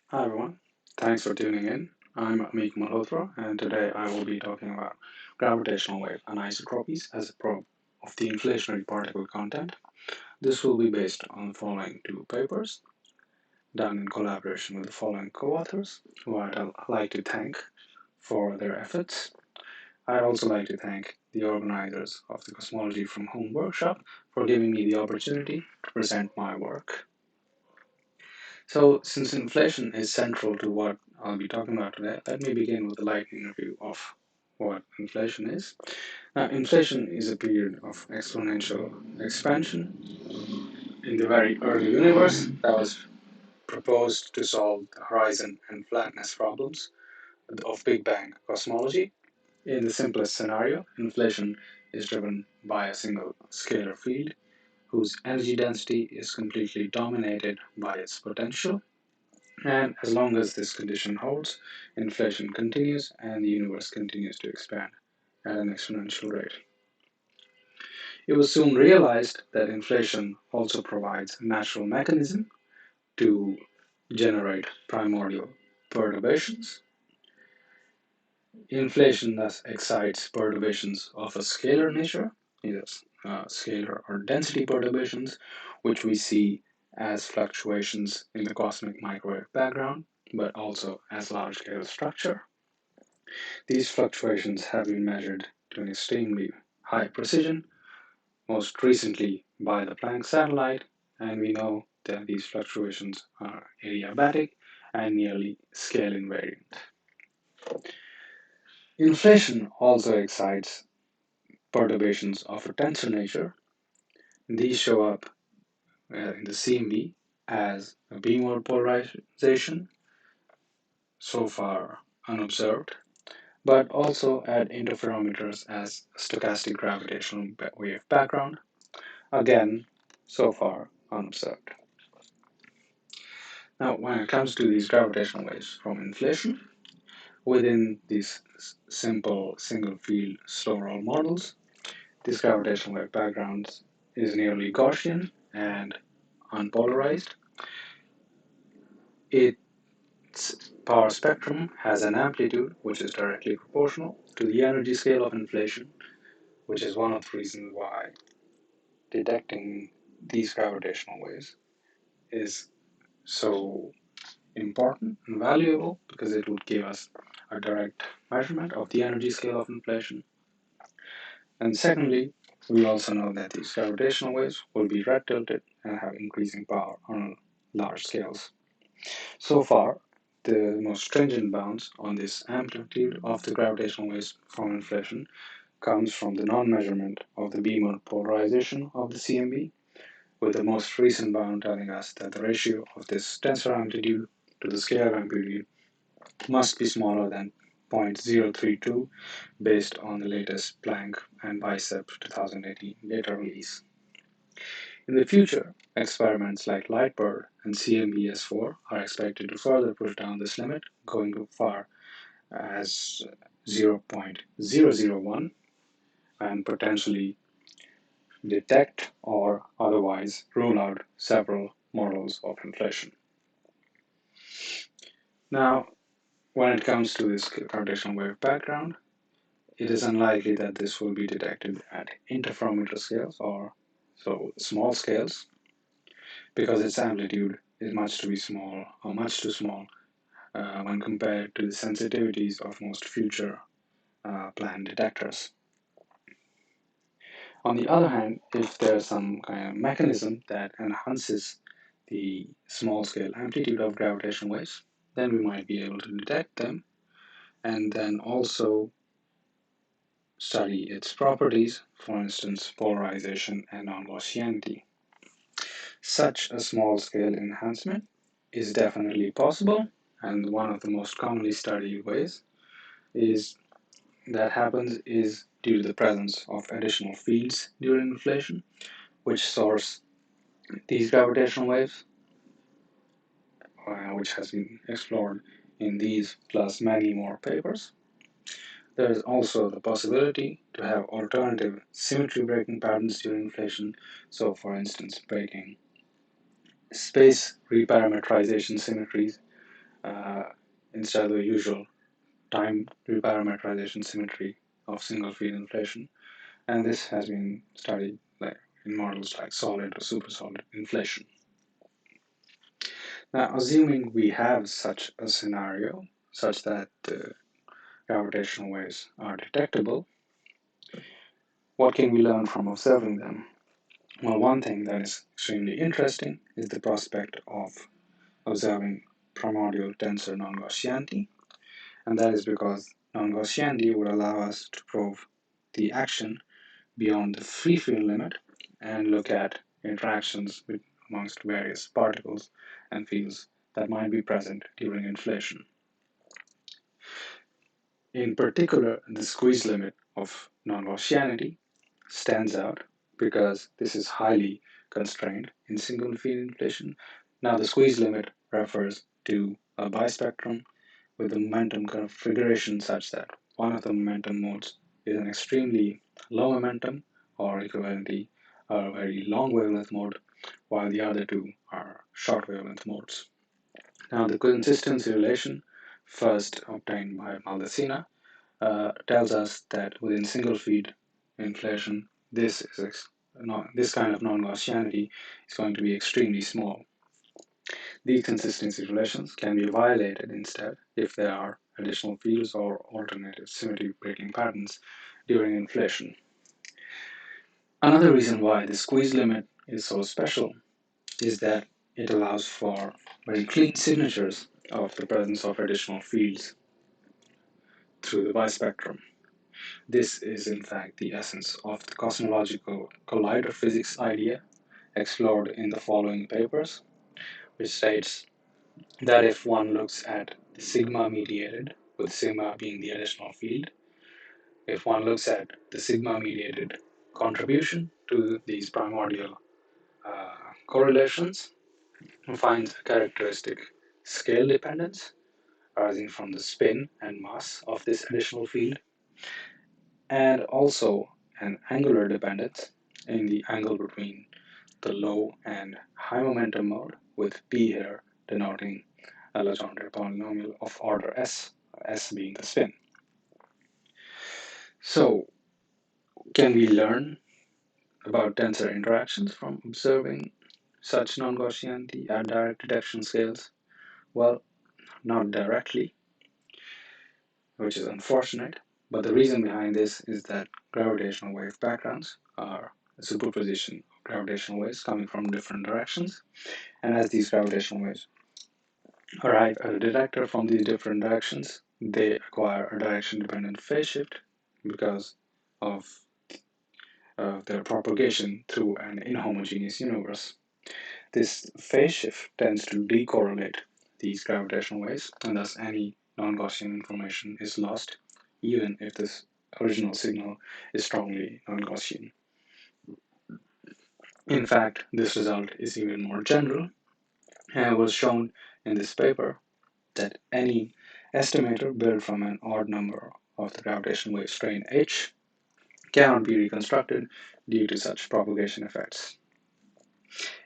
Hi everyone, thanks for tuning in. I'm Ameek Malhotra, and today I will be talking about gravitational wave anisotropies as a probe of the inflationary particle content. This will be based on the following two papers done in collaboration with the following co-authors, who I'd like to thank for their efforts. I'd also like to thank the organizers of the Cosmology from Home workshop for giving me the opportunity to present my work. So, since inflation is central to what I'll be talking about today, let me begin with a lightning review of what inflation is. Now, inflation is a period of exponential expansion in the very early universe that was proposed to solve the horizon and flatness problems of Big Bang cosmology. In the simplest scenario, inflation is driven by a single scalar field whose energy density is completely dominated by its potential. And as long as this condition holds, inflation continues and the universe continues to expand at an exponential rate. It was soon realized that inflation also provides a natural mechanism to generate primordial perturbations. Inflation thus excites perturbations of a scalar nature, either scalar or density perturbations, which we see as fluctuations in the cosmic microwave background, but also as large-scale structure. These fluctuations have been measured to an extremely high precision, most recently by the Planck satellite, and we know that these fluctuations are adiabatic and nearly scale invariant. Inflation also excites perturbations of a tensor nature. These show up in the CMB as a beam-mode polarization, so far unobserved, but also at interferometers as stochastic gravitational wave background, again, so far unobserved. Now, when it comes to these gravitational waves from inflation, within these simple single field slow roll models, this gravitational wave background is nearly Gaussian and unpolarized. Its power spectrum has an amplitude which is directly proportional to the energy scale of inflation, which is one of the reasons why detecting these gravitational waves is so important and valuable, because it would give us a direct measurement of the energy scale of inflation. And secondly, we also know that these gravitational waves will be red tilted and have increasing power on large scales. So far, the most stringent bounds on this amplitude of the gravitational waves from inflation comes from the non-measurement of the beam polarization of the CMB, with the most recent bound telling us that the ratio of this tensor amplitude to the scalar amplitude must be smaller than 0.032 based on the latest Planck and Bicep 2018 data release. In the future, experiments like LightBird and CMBS4 are expected to further push down this limit, going as far as 0.001 and potentially detect or otherwise rule out several models of inflation. Now, when it comes to this gravitational wave background, it is unlikely that this will be detected at interferometer scales, or so small scales, because its amplitude is much too small when compared to the sensitivities of most future planned detectors. On the other hand, if there's some kind of mechanism that enhances the small scale amplitude of gravitational waves, then we might be able to detect them and then also study its properties, for instance, polarization and non-Gaussianity. Such a small scale enhancement is definitely possible, and one of the most commonly studied ways is that happens is due to the presence of additional fields during inflation, which source these gravitational waves, which has been explored in these plus many more papers. There is also the possibility to have alternative symmetry breaking patterns during inflation. So, for instance, breaking space reparametrization symmetries uh, instead of the usual time reparameterization symmetry of single field inflation. And this has been studied in models like solid or supersolid inflation. Now, assuming we have such a scenario, such that gravitational waves are detectable, what can we learn from observing them? Well, one thing that is extremely interesting is the prospect of observing primordial tensor non-Gaussianity, and that is because non-Gaussianity would allow us to probe the action beyond the free field limit and look at interactions amongst various particles and fields that might be present during inflation. In particular, the squeeze limit of non-Gaussianity stands out because this is highly constrained in single field inflation. Now, the squeeze limit refers to a bispectrum with the momentum configuration such that one of the momentum modes is an extremely low momentum or equivalently a very long wavelength mode, while the other two are short wavelength modes. Now, the consistency relation, first obtained by Maldacena, tells us that within single feed inflation, this kind of non-Gaussianity is going to be extremely small. These consistency relations can be violated instead if there are additional fields or alternative symmetry breaking patterns during inflation. Another reason why the squeeze limit is so special is that it allows for very clean signatures of the presence of additional fields through the bispectrum. This is in fact the essence of the cosmological collider physics idea explored in the following papers, which states that if one looks at the sigma mediated, with sigma being the additional field, if one looks at the sigma mediated contribution to these primordial correlations, one finds a characteristic scale dependence arising from the spin and mass of this additional field, and also an angular dependence in the angle between the low and high momentum mode, with P here denoting a Legendre polynomial of order S, S being the spin. So, can we learn about tensor interactions from observing such non-Gaussianity at direct detection scales? Well, not directly, which is unfortunate, but the reason behind this is that gravitational wave backgrounds are a superposition of gravitational waves coming from different directions, and as these gravitational waves arrive at a detector from these different directions, they acquire a direction-dependent phase shift because of their propagation through an inhomogeneous universe. This phase shift tends to decorrelate these gravitational waves, and thus any non-Gaussian information is lost, even if this original signal is strongly non-Gaussian. In fact, this result is even more general, and it was shown in this paper that any estimator built from an odd number of the gravitational wave strain h cannot be reconstructed due to such propagation effects.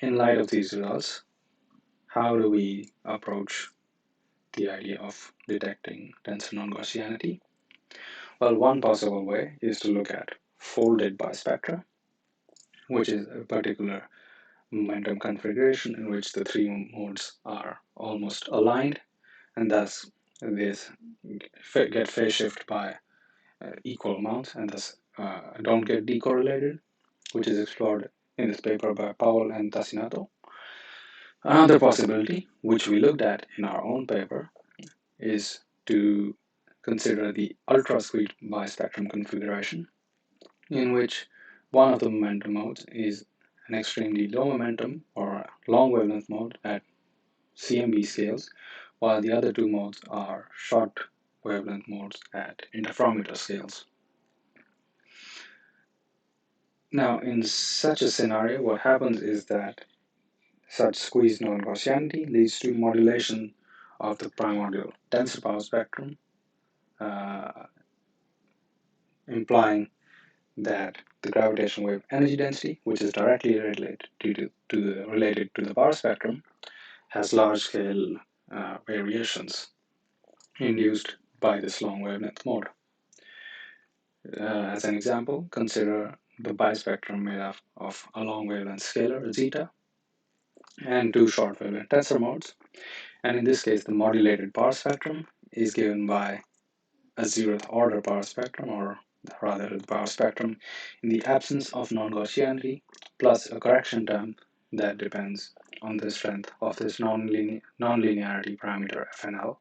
In light of these results, how do we approach the idea of detecting tensor non-Gaussianity? Well, one possible way is to look at folded bispectra, which is a particular momentum configuration in which the three modes are almost aligned, and thus this get phase shift by equal amounts and thus don't get decorrelated, which is explored in this paper by Powell and Tassinato. Another possibility, which we looked at in our own paper, is to consider the ultra-sweet bispectrum configuration, in which one of the momentum modes is an extremely low momentum or long wavelength mode at CMB scales, while the other two modes are short wavelength modes at interferometer scales. Now, in such a scenario, what happens is that such squeezed non-Gaussianity leads to modulation of the primordial tensor power spectrum, implying that the gravitational wave energy density, which is directly related to the power spectrum, has large-scale variations induced by this long wavelength mode. As an example, consider the bispectrum made up of a long wavelength scalar, zeta, and two short wavelength tensor modes. And in this case, the modulated power spectrum is given by a zeroth order power spectrum, or rather the power spectrum in the absence of non-Gaussianity, plus a correction term that depends on the strength of this non-linearity parameter FNL,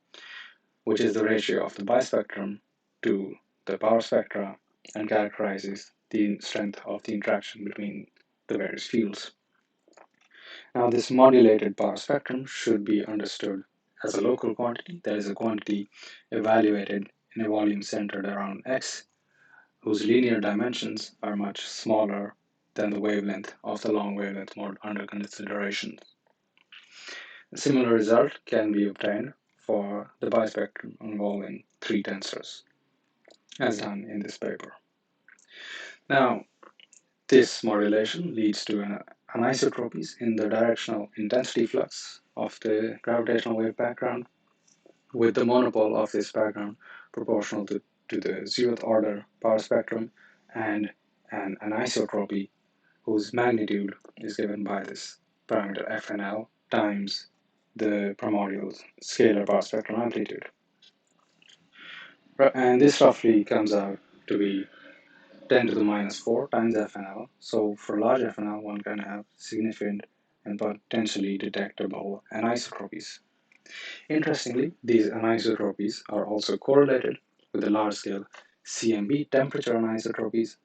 which is the ratio of the bispectrum to the power spectra and characterizes the strength of the interaction between the various fields. Now, this modulated power spectrum should be understood as a local quantity, that is a quantity evaluated in a volume centered around X, whose linear dimensions are much smaller than the wavelength of the long wavelength mode under consideration. A similar result can be obtained for the bispectrum involving three tensors, as done in this paper. Now, this modulation leads to anisotropies in the directional intensity flux of the gravitational wave background, with the monopole of this background proportional to the zeroth order power spectrum and an anisotropy whose magnitude is given by this parameter FNL times the primordial scalar power spectrum amplitude. And this roughly comes out to be 10 to the minus 4 times FNL. So for large FNL, one can have significant and potentially detectable anisotropies. Interestingly, these anisotropies are also correlated with the large-scale CMB temperature anisotropies,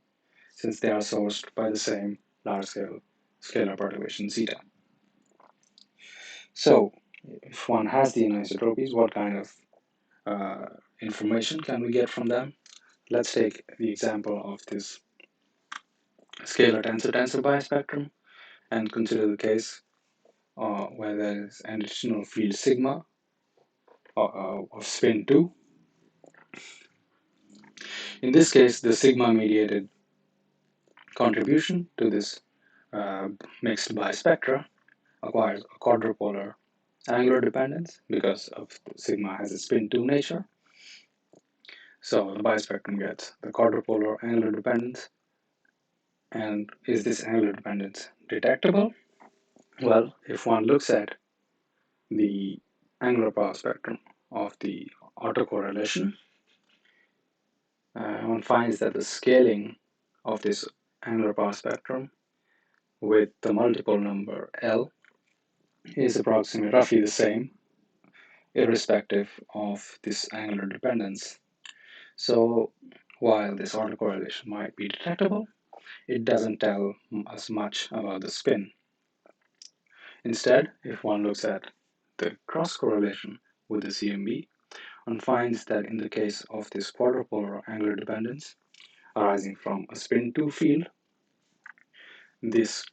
since they are sourced by the same large-scale scalar perturbation zeta. So, if one has the anisotropies, what kind of information can we get from them? Let's take the example of this scalar tensor bispectrum and consider the case where there is an additional field sigma of spin 2. In this case, the sigma mediated contribution to this mixed bispectra acquires a quadrupolar angular dependence because of sigma has a spin 2 nature. So the bispectrum gets the quadrupolar angular dependence. And is this angular dependence detectable? Well, if one looks at the angular power spectrum of the autocorrelation, one finds that the scaling of this angular power spectrum with the multiple number L is approximately roughly the same, irrespective of this angular dependence. So while this autocorrelation might be detectable, it doesn't tell us much about the spin. Instead, if one looks at the cross-correlation with the CMB, one finds that in the case of this quadrupolar angular dependence arising from a spin 2 field, this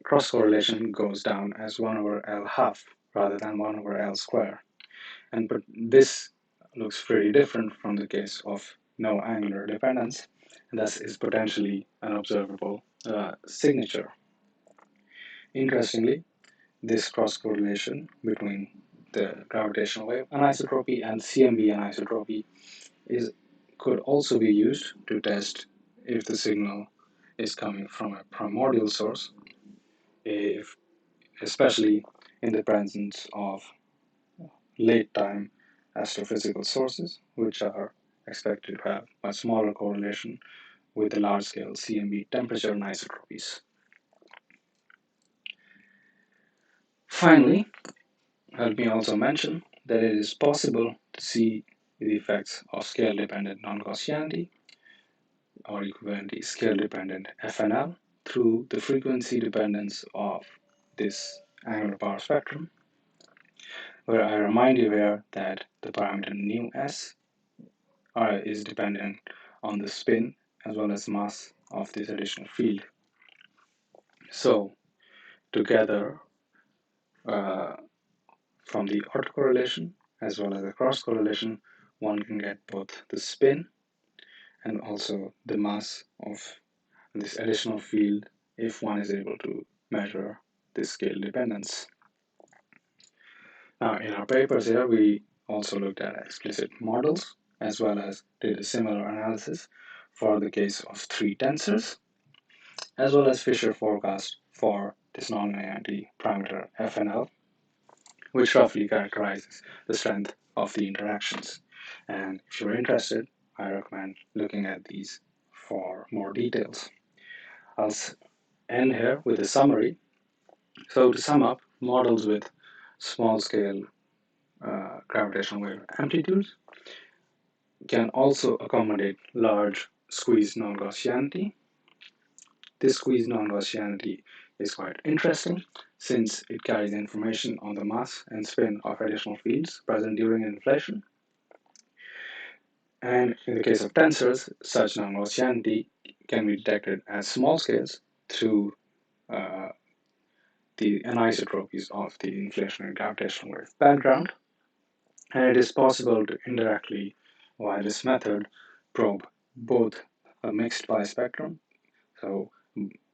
cross-correlation goes down as 1 over L half rather than 1 over L square. And but this looks pretty different from the case of no angular dependence, and thus is potentially an observable signature. Interestingly, this cross-correlation between the gravitational wave anisotropy and CMB anisotropy could also be used to test if the signal is coming from a primordial source, especially in the presence of late-time astrophysical sources, which are expected to have a smaller correlation with the large-scale CMB temperature anisotropies. Finally, let me also mention that it is possible to see the effects of scale-dependent non-Gaussianity, or equivalently scale-dependent FNL, through the frequency dependence of this angular power spectrum, where I remind you here that the parameter nu s is dependent on the spin as well as mass of this additional field. So, together, from the autocorrelation as well as the cross-correlation, one can get both the spin and also the mass of this additional field if one is able to measure this scale dependence. Now, in our papers here, we also looked at explicit models as well as did a similar analysis for the case of three tensors, as well as Fisher forecast for this non-Gaussianity parameter FNL, which roughly characterizes the strength of the interactions. And if you're interested, I recommend looking at these for more details. I'll end here with a summary. So to sum up, models with small-scale gravitational wave amplitudes can also accommodate large squeezed non-Gaussianity. This squeezed non-Gaussianity is quite interesting since it carries information on the mass and spin of additional fields present during inflation. And in the case of tensors, such non-Gaussianity can be detected as small scales through the anisotropies of the inflationary gravitational wave background. And it is possible to indirectly, via this method, probe both a mixed bispectrum, so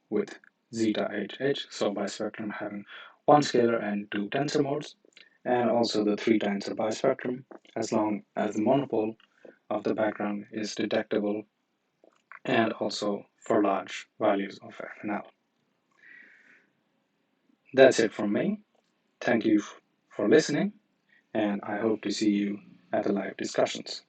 with zeta HH, so bispectrum having one scalar and two tensor modes, and also the three tensor bispectrum, as long as the monopole of the background is detectable, and also for large values of FNL. That's it from me. Thank you for listening, and I hope to see you at the live discussions.